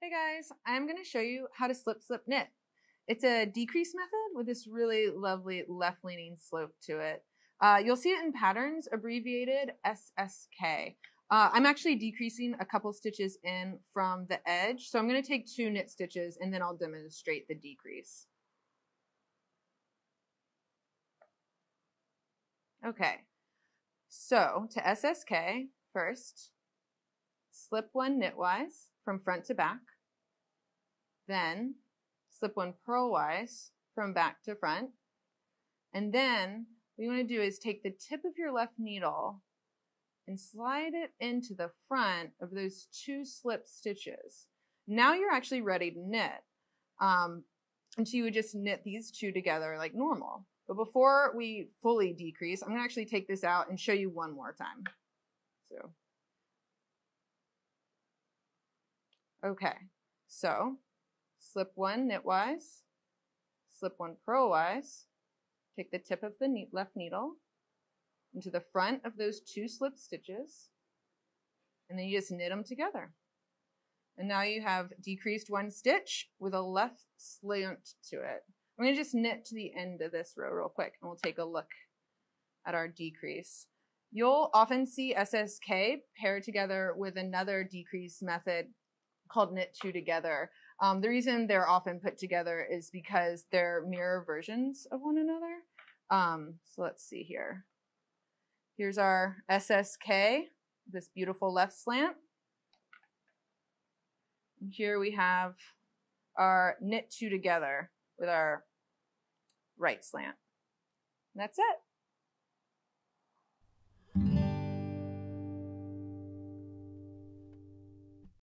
Hey guys, I'm going to show you how to slip knit. It's a decrease method with this really lovely left-leaning slope to it. You'll see it in patterns, abbreviated SSK. I'm actually decreasing a couple stitches in from the edge, so I'm going to take 2 knit stitches and then I'll demonstrate the decrease. Okay, so to SSK, first, slip 1 knitwise from front to back, then slip 1 purlwise from back to front, and then what you want to do is take the tip of your left needle and slide it into the front of those 2 slip stitches. Now you're actually ready to knit. And so you would just knit these 2 together like normal. But before we fully decrease, I'm going to actually take this out and show you one more time. Okay, so slip 1 knitwise, slip 1 purlwise, take the tip of the left needle into the front of those 2 slip stitches, and then you just knit them together. And now you have decreased 1 stitch with a left slant to it. I'm going to just knit to the end of this row real quick, and we'll take a look at our decrease. You'll often see SSK paired together with another decrease method called knit 2 together. The reason they're often put together is because they're mirror versions of one another. So let's see here. Here's our SSK, this beautiful left slant. And here we have our knit 2 together with our right slant. And that's it.